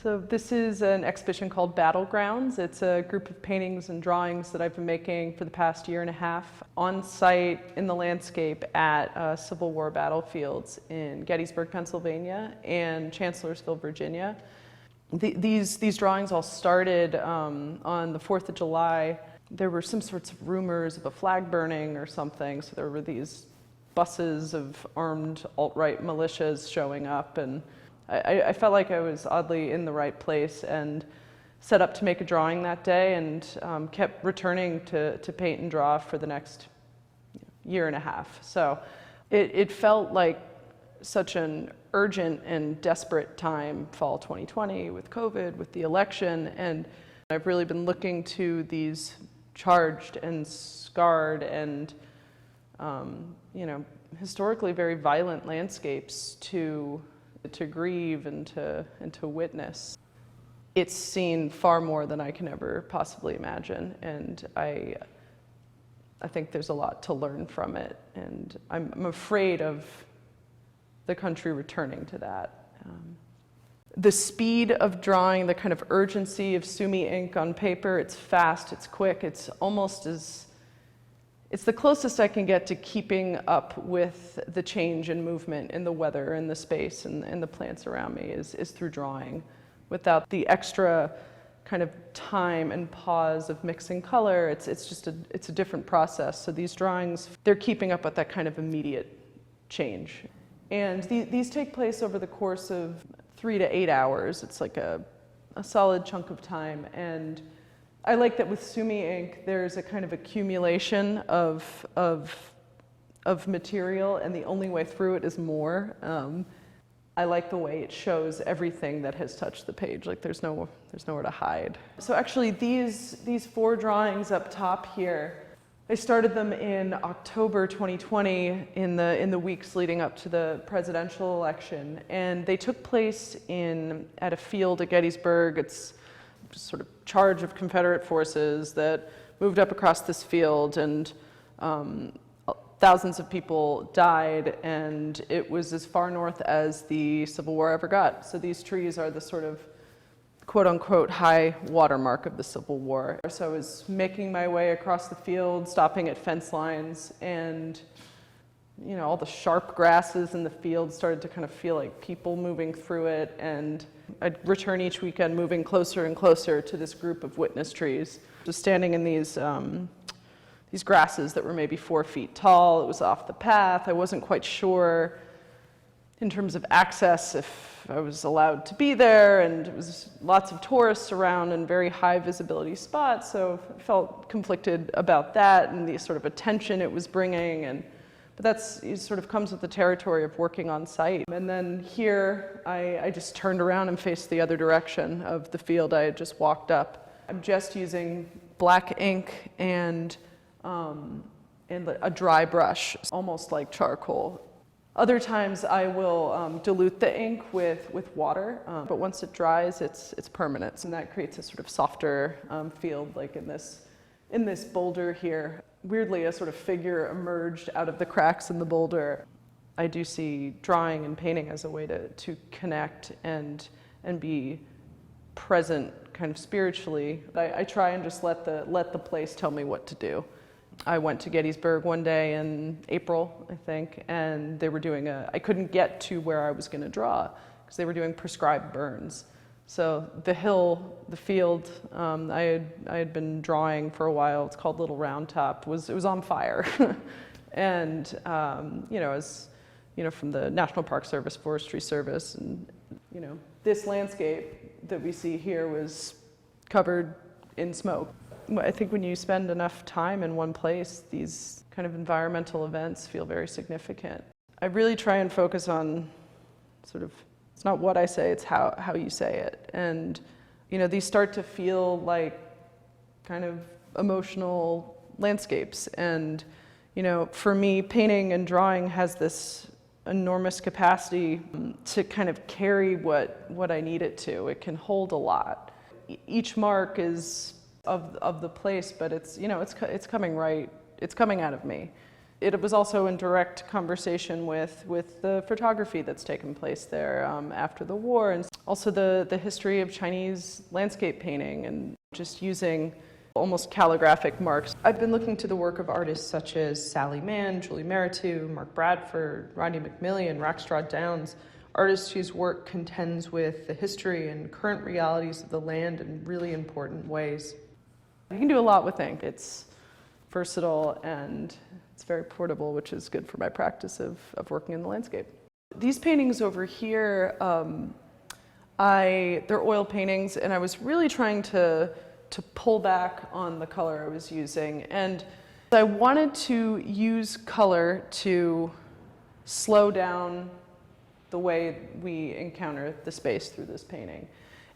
So this is an exhibition called Battlegrounds. It's a group of paintings and drawings that I've been making for the past year and a half on site in the landscape at Civil War battlefields in Gettysburg, Pennsylvania and Chancellorsville, Virginia. These drawings all started on the 4th of July. There were some sorts of rumors of a flag burning or something, so there were these buses of armed alt-right militias showing up, and I felt like I was oddly in the right place and set up to make a drawing that day, and kept returning to paint and draw for the next year and a half. So it felt like such an urgent and desperate time, fall 2020, with COVID, with the election, and I've really been looking to these charged and scarred and historically very violent landscapes to grieve and to witness. It's seen far more than I can ever possibly imagine, and I think there's a lot to learn from it, and I'm afraid of the country returning to that. The speed of drawing, the kind of urgency of Sumi ink on paper, it's fast, it's quick, it's the closest I can get to keeping up with the change and movement in the weather and the space and the plants around me is through drawing, without the extra kind of time and pause of mixing color. It's a different process. So these drawings, they're keeping up with that kind of immediate change. And these take place over the course of 3 to 8 hours. It's like a solid chunk of time. And I like that with Sumi ink, there's a kind of accumulation of material, and the only way through it is more. I like the way it shows everything that has touched the page. Like there's nowhere to hide. So actually, these 4 drawings up top here, I started them in October 2020, in the weeks leading up to the presidential election, and they took place at a field at Gettysburg. It's sort of charge of Confederate forces that moved up across this field, and thousands of people died, and it was as far north as the Civil War ever got. So these trees are the sort of quote-unquote high watermark of the Civil War. So I was making my way across the field, stopping at fence lines, and all the sharp grasses in the field started to kind of feel like people moving through it, and I'd return each weekend moving closer and closer to this group of witness trees. Just standing in these grasses that were maybe 4 feet tall. It was off the path. I wasn't quite sure in terms of access if I was allowed to be there, and it was lots of tourists around and very high visibility spots, so I felt conflicted about that and the sort of attention it was bringing. But it sort of comes with the territory of working on site. And then here, I just turned around and faced the other direction of the field I had just walked up. I'm just using black ink and a dry brush, almost like charcoal. Other times I will dilute the ink with water, but once it dries, it's permanent. And that creates a sort of softer field, like in this boulder here. Weirdly, a sort of figure emerged out of the cracks in the boulder. I do see drawing and painting as a way to connect and be present kind of spiritually. I try and just let the place tell me what to do. I went to Gettysburg one day in April, I think, and they were doing I couldn't get to where I was going to draw because they were doing prescribed burns. So the hill, the field, I had been drawing for a while. It's called Little Round Top. It was on fire, and as from the National Park Service, Forestry Service, and this landscape that we see here was covered in smoke. I think when you spend enough time in one place, these kind of environmental events feel very significant. I really try and focus on sort of, it's not what I say, it's how you say it. And, these start to feel like kind of emotional landscapes. And, for me, painting and drawing has this enormous capacity to kind of carry what I need it to. It can hold a lot. Each mark is of the place, but it's coming out of me. It was also in direct conversation with the photography that's taken place there after the war, and also the history of Chinese landscape painting and just using almost calligraphic marks. I've been looking to the work of artists such as Sally Mann, Julie Meritou, Mark Bradford, Rodney McMillian, Rackstraw Downs, artists whose work contends with the history and current realities of the land in really important ways. You can do a lot with ink. It's versatile and it's very portable, which is good for my practice of working in the landscape. These paintings over here, they're oil paintings, and I was really trying to pull back on the color I was using. And I wanted to use color to slow down the way we encounter the space through this painting.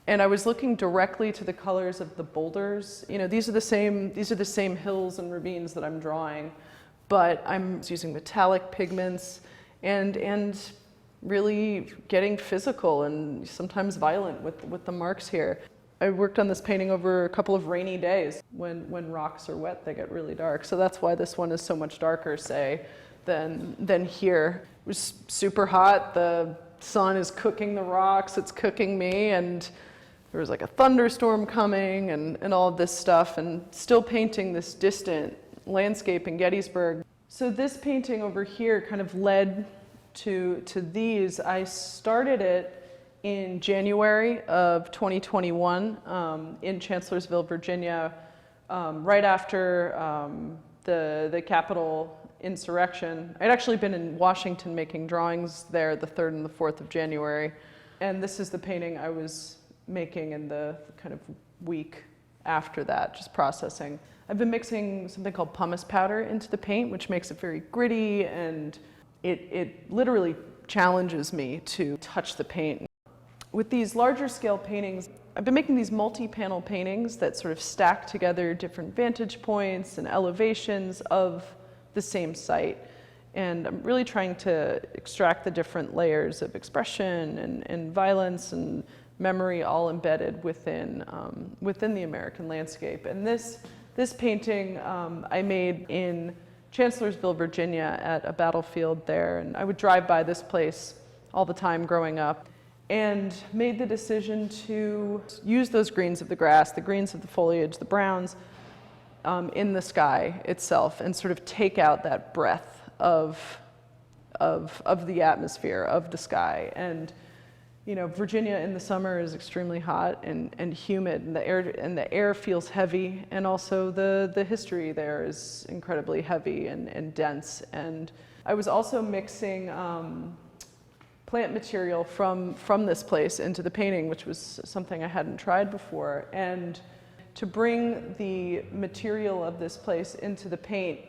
And I was looking directly to the colors of the boulders. You know, these are the same hills and ravines that I'm drawing, but I'm using metallic pigments and really getting physical and sometimes violent with the marks here. I worked on this painting over a couple of rainy days. When rocks are wet, they get really dark. So that's why this one is so much darker, say, than here. It was super hot. The sun is cooking the rocks. It's cooking me. And there was like a thunderstorm coming and all of this stuff, and still painting this distant landscape in Gettysburg. So this painting over here kind of led to these. I started it in January of 2021 in Chancellorsville, Virginia, right after the Capitol insurrection. I'd actually been in Washington making drawings there the 3rd and the 4th of January. And this is the painting I was making in the kind of week after that, just processing. I've been mixing something called pumice powder into the paint, which makes it very gritty, and it literally challenges me to touch the paint. With these larger scale paintings, I've been making these multi-panel paintings that sort of stack together different vantage points and elevations of the same site. And I'm really trying to extract the different layers of expression and violence and memory all embedded within the American landscape. And this painting I made in Chancellorsville, Virginia, at a battlefield there. And I would drive by this place all the time growing up, and made the decision to use those greens of the grass, the greens of the foliage, the browns in the sky itself, and sort of take out that breath of the atmosphere, of the sky. And you know, Virginia in the summer is extremely hot and humid, and the air feels heavy, and also the history there is incredibly heavy and dense. And I was also mixing plant material from this place into the painting, which was something I hadn't tried before. And to bring the material of this place into the paint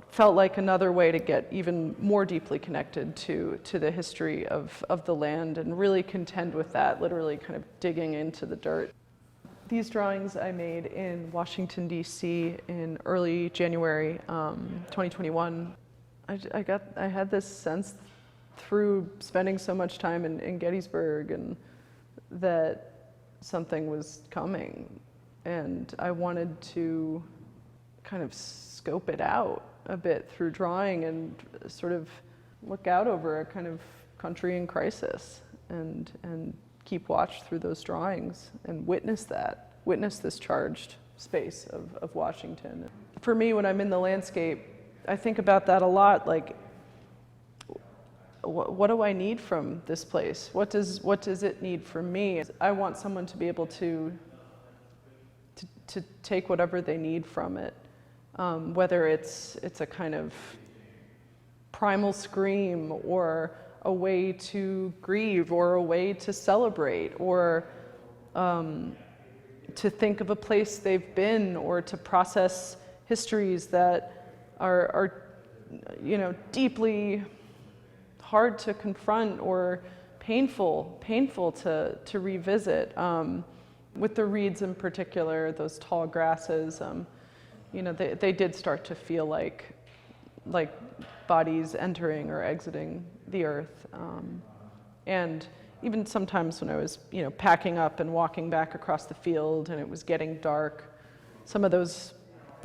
felt like another way to get even more deeply connected to the history of the land, and really contend with that, literally kind of digging into the dirt. These drawings I made in Washington, D.C. in early January 2021. I had this sense through spending so much time in Gettysburg, and that something was coming, and I wanted to kind of scope it out a bit through drawing and sort of look out over a kind of country in crisis, and keep watch through those drawings and witness this charged space of Washington. For me, when I'm in the landscape, I think about that a lot, like, what do I need from this place? What does it need from me? I want someone to be able to take whatever they need from it, whether it's a kind of primal scream, or a way to grieve, or a way to celebrate, or to think of a place they've been, or to process histories that are deeply hard to confront, or painful to revisit. With the reeds in particular, those tall grasses, they did start to feel like bodies entering or exiting the earth. And even sometimes when I was, packing up and walking back across the field and it was getting dark, some of those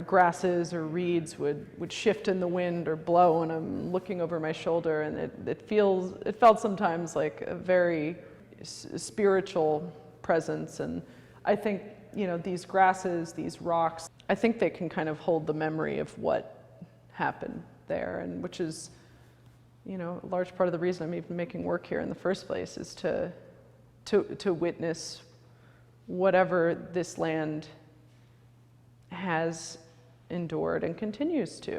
grasses or reeds would shift in the wind or blow, and I'm looking over my shoulder, and it felt sometimes like a very spiritual presence. And I think, you know, these grasses, these rocks, I think they can kind of hold the memory of what happened there, and which is, you know, a large part of the reason I'm even making work here in the first place, is to witness whatever this land has endured and continues to.